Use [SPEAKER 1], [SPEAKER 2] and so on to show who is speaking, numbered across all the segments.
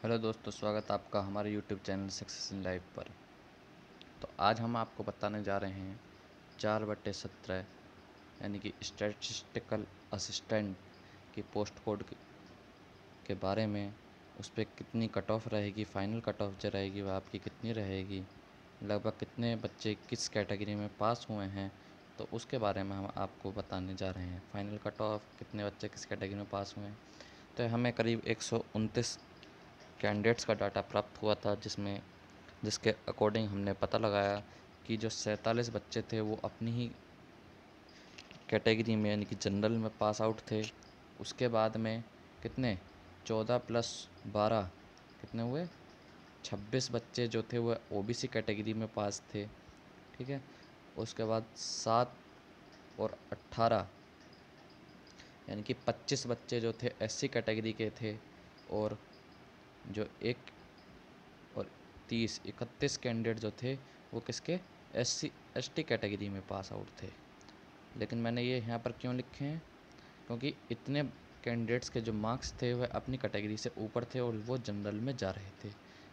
[SPEAKER 1] Hello दोस्तों, स्वागत है आपका हमारे YouTube channel success in life पर। तो आज हम आपको बताने जा रहे हैं 4/17 यानी कि स्टैटिस्टिकल असिस्टेंट की पोस्ट कोड के बारे में। उस पर कितनी कट ऑफ रहेगी, फाइनल कट ऑफ जो रहेगी वह आपकी कितनी रहेगी, लगभग कितने बच्चे किस कैटेगरी में पास हुए हैं, तो उसके बारे में हम आपको बताने जा रहे हैं। फाइनल कट ऑफ कितने बच्चे किस कैटेगरी में पास हुए हैं। तो हमें करीब 129 कैंडिडेट्स का डाटा प्राप्त हुआ था, जिसके अकॉर्डिंग हमने पता लगाया कि जो 47 बच्चे थे वो अपनी ही कैटेगरी में यानी कि जनरल में पास आउट थे। उसके बाद में कितने 14 + 12 कितने हुए 26 बच्चे जो थे वह ओबीसी कैटेगरी में पास थे। ठीक है। उसके बाद 7 और 18 यानी कि 25 बच्चे जो थे एससी कैटेगरी के थे, और जो एक और 31 कैंडिडेट जो थे वो किसके एसटी कैटेगरी में पास आउट थे। लेकिन मैंने ये यहाँ पर क्यों लिखे हैं, क्योंकि इतने कैंडिडेट्स के जो मार्क्स थे वह अपनी कैटेगरी से ऊपर थे और वो जनरल में जा रहे थे।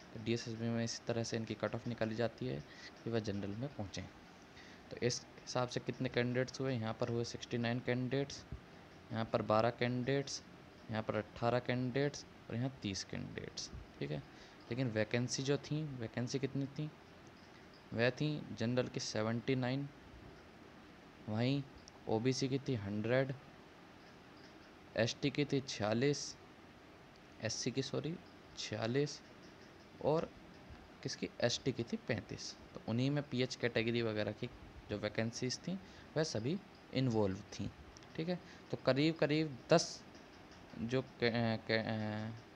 [SPEAKER 1] तो डीएसएसबी में इस तरह से इनकी कट ऑफ निकाली जाती है कि वह जनरल में पहुँचें। तो इस हिसाब से कितने कैंडिडेट्स हुए, यहाँ पर हुए 69 कैंडिडेट्स, यहाँ पर 12 कैंडिडेट्स, यहाँ पर 18 कैंडिडेट्स और यहाँ 30 कैंडिडेट्स। ठीक है। लेकिन वैकेंसी जो थी, वैकेंसी कितनी थी, वह थी जनरल की 79, वहीं ओबीसी की थी 100, एसटी की थी 46, एससी की 46 और किसकी एसटी की थी 35। तो उन्हीं में पीएच कैटेगरी वगैरह की जो वैकेंसीज थी वह सभी इन्वॉल्व थी। ठीक है। तो करीब करीब 10 जो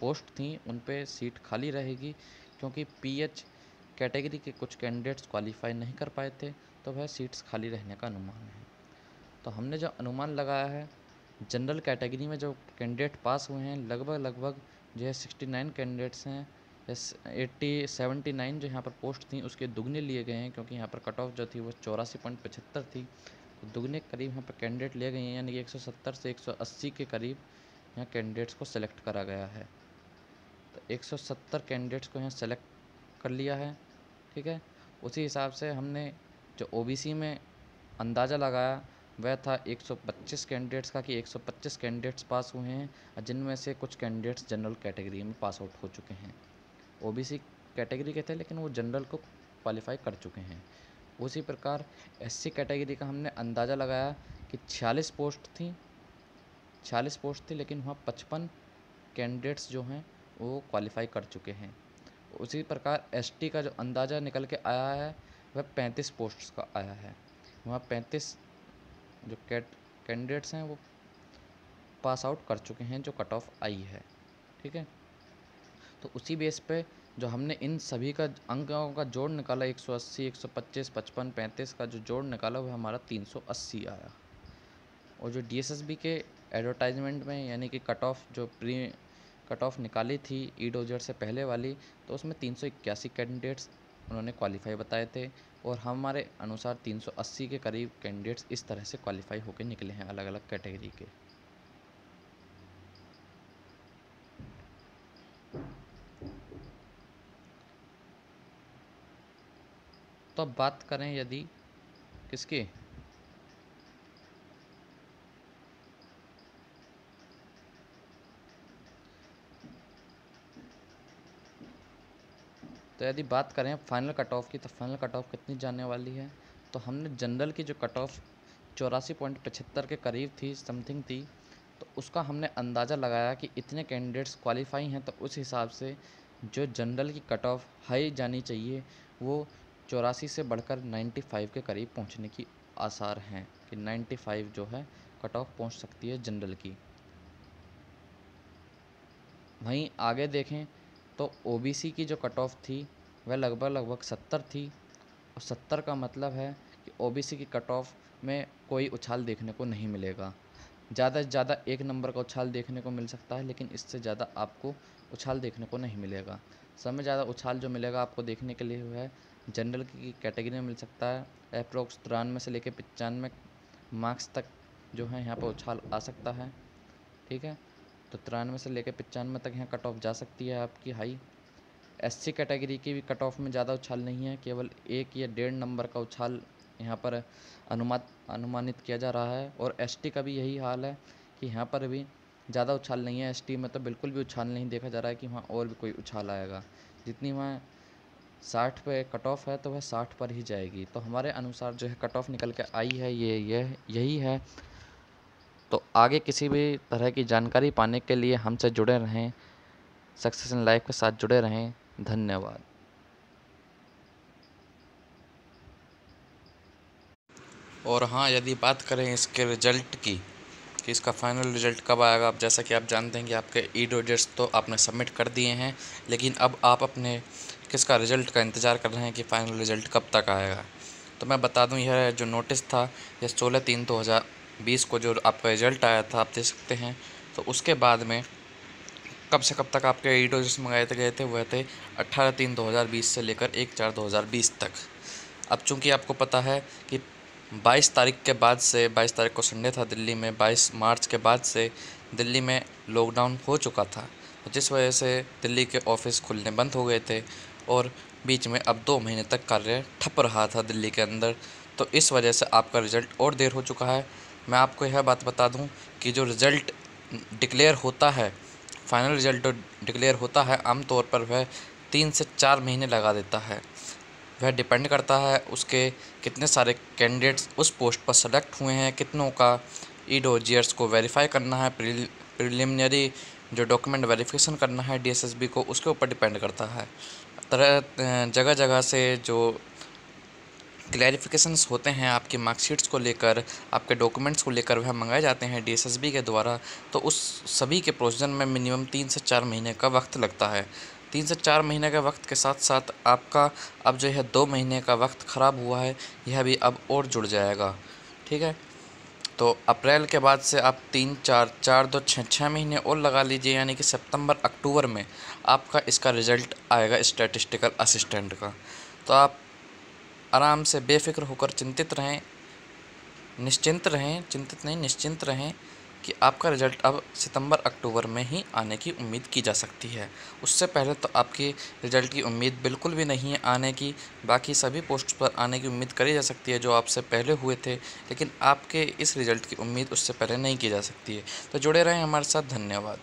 [SPEAKER 1] पोस्ट थी उन पे सीट खाली रहेगी, क्योंकि पीएच कैटेगरी के कुछ कैंडिडेट्स क्वालिफाई नहीं कर पाए थे, तो वह सीट्स खाली रहने का अनुमान है। तो हमने जो अनुमान लगाया है, जनरल कैटेगरी में जो कैंडिडेट पास हुए हैं लगभग जो है 69 कैंडिडेट्स हैं। 79 जो यहाँ पर पोस्ट थी उसके दुगने लिए गए हैं, क्योंकि यहाँ पर कट ऑफ जो थी वो 84.75 थी। तो दुगने करीब यहाँ पर कैंडिडेट लिए गए हैं, यानी कि 170 से 180 के करीब यहाँ कैंडिडेट्स को सेलेक्ट करा गया है। तो 170 कैंडिडेट्स को यहाँ सेलेक्ट कर लिया है। ठीक है। उसी हिसाब से हमने जो ओबीसी में अंदाज़ा लगाया वह था 125 कैंडिडेट्स का, कि 125 कैंडिडेट्स पास हुए हैं, जिनमें से कुछ कैंडिडेट्स जनरल कैटेगरी में पास आउट हो चुके हैं। ओबीसी कैटेगरी के थे लेकिन वो जनरल को क्वालिफाई कर चुके हैं। उसी प्रकार एससी कैटेगरी का हमने अंदाज़ा लगाया कि 46 पोस्ट थी, लेकिन वहाँ 55 कैंडिडेट्स जो हैं वो क्वालिफाई कर चुके हैं। उसी प्रकार एसटी का जो अंदाज़ा निकल के आया है वह 35 पोस्ट्स का आया है। वहाँ 35 जो कैंडिडेट्स हैं वो पास आउट कर चुके हैं जो कट ऑफ आई है। ठीक है। तो उसी बेस पे जो हमने इन सभी का अंकों का जोड़ निकाला, 180, 125, 55, 35 का जो जोड़ निकाला वह हमारा 380 आया। और जो डीएसएसबी के एडवर्टाइजमेंट में यानी कि कट ऑफ निकाली थी ई डोजर से पहले वाली, तो उसमें 381 कैंडिडेट्स उन्होंने क्वालिफाई बताए थे, और हमारे अनुसार 380 के करीब कैंडिडेट्स इस तरह से क्वालिफाई होकर निकले हैं अलग अलग कैटेगरी के। तो अब बात करें यदि किसकी, तो यदि बात करें फाइनल कट ऑफ की, तो फाइनल कट ऑफ कितनी जाने वाली है। तो हमने जनरल की जो कट ऑफ 84.75 के करीब थी, समथिंग थी, तो उसका हमने अंदाज़ा लगाया कि इतने कैंडिडेट्स क्वालिफाई हैं, तो उस हिसाब से जो जनरल की कट ऑफ हाई जानी चाहिए वो 84 से बढ़कर 95 के करीब पहुंचने की आसार हैं, कि 95 जो है कट ऑफ पहुंच सकती है जनरल की। वहीं आगे देखें तो ओबीसी की जो कट ऑफ थी वह लगभग 70 थी, और 70 का मतलब है कि ओबीसी की कट ऑफ में कोई उछाल देखने को नहीं मिलेगा। ज़्यादा से ज़्यादा एक नंबर का उछाल देखने को मिल सकता है, लेकिन इससे ज़्यादा आपको उछाल देखने को नहीं मिलेगा। सबसे ज़्यादा उछाल जो मिलेगा आपको देखने के लिए वो है जनरल की कैटेगरी में मिल सकता है। अप्रोक्स 93 से लेकर 95 मार्क्स तक जो है यहाँ पर उछाल आ सकता है। ठीक है। तो 93 से लेकर 95 तक यहाँ कट ऑफ जा सकती है आपकी हाई। एससी कैटेगरी की भी कट ऑफ में ज़्यादा उछाल नहीं है, केवल 1 या 1.5 नंबर का उछाल यहाँ पर अनुमानित किया जा रहा है। और एसटी का भी यही हाल है कि यहाँ पर भी ज़्यादा उछाल नहीं है। एसटी में तो बिल्कुल भी उछाल नहीं देखा जा रहा है कि वहाँ और भी कोई उछाल आएगा। जितनी वहाँ 60 पे कट ऑफ है तो वह 60 पर ही जाएगी। तो हमारे अनुसार जो है कट ऑफ निकल के आई है यही है। तो आगे किसी भी तरह की जानकारी पाने के लिए हमसे जुड़े रहें, सक्सेस इन लाइफ के साथ जुड़े रहें। धन्यवाद। और हाँ, यदि बात करें इसके रिजल्ट की कि इसका फाइनल रिजल्ट कब आएगा, अब जैसा कि आप जानते हैं कि आपके ई डिजिट्स तो आपने सबमिट कर दिए हैं, लेकिन अब आप अपने किसका रिज़ल्ट का इंतज़ार कर रहे हैं कि फ़ाइनल रिज़ल्ट कब तक आएगा। तो मैं बता दूं, यह जो नोटिस था यह 16/3/2020 को जो आपका रिज़ल्ट आया था, आप देख सकते हैं। तो उसके बाद में कब से कब तक आपके ई डिजिट्स मंगाए गए थे, वह थे 18/3/2020 से लेकर 1/4/2020 तक। अब चूँकि आपको पता है कि 22 तारीख के बाद से, 22 तारीख को संडे था दिल्ली में, 22 मार्च के बाद से दिल्ली में लॉकडाउन हो चुका था, जिस वजह से दिल्ली के ऑफिस खुलने बंद हो गए थे और बीच में अब 2 महीने तक कार्य ठप रहा था दिल्ली के अंदर। तो इस वजह से आपका रिज़ल्ट और देर हो चुका है। मैं आपको यह बात बता दूं कि जो रिज़ल्ट डिक्लेयर होता है, फाइनल रिज़ल्ट जो डिक्लेयर होता है, आमतौर पर वह 3 से 4 महीने लगा देता है। वह डिपेंड करता है उसके कितने सारे कैंडिडेट्स उस पोस्ट पर सेलेक्ट हुए हैं, कितनों का ई डीजिट्स को वेरीफाई करना है, प्रिलिमिनरी जो डॉक्यूमेंट वेरिफिकेशन करना है डीएसएसबी को, उसके ऊपर डिपेंड करता है। जगह जगह से जो क्लैरिफिकेशंस होते हैं आपकी मार्कशीट्स को लेकर, आपके डॉक्यूमेंट्स को लेकर, वह मंगाए जाते हैं डीएसएसबी के द्वारा। तो उस सभी के प्रोसीजर में मिनिमम 3 से 4 महीने का वक्त लगता है। 3 से 4 महीने के वक्त के साथ साथ आपका अब जो है 2 महीने का वक्त ख़राब हुआ है, यह भी अब और जुड़ जाएगा। ठीक है, तो अप्रैल के बाद से आप 3, 4, 4, 2, 6 महीने और लगा लीजिए, यानी कि सितंबर अक्टूबर में आपका इसका रिज़ल्ट आएगा स्टैटिस्टिकल असिस्टेंट का। तो आप आराम से बेफिक्र होकर चिंतित रहें, निश्चिंत रहें कि आपका रिज़ल्ट अब सितंबर अक्टूबर में ही आने की उम्मीद की जा सकती है। उससे पहले तो आपकी रिज़ल्ट की उम्मीद बिल्कुल भी नहीं है आने की। बाकी सभी पोस्ट पर आने की उम्मीद करी जा सकती है जो आपसे पहले हुए थे, लेकिन आपके इस रिज़ल्ट की उम्मीद उससे पहले नहीं की जा सकती है। तो जुड़े रहें हमारे साथ। धन्यवाद।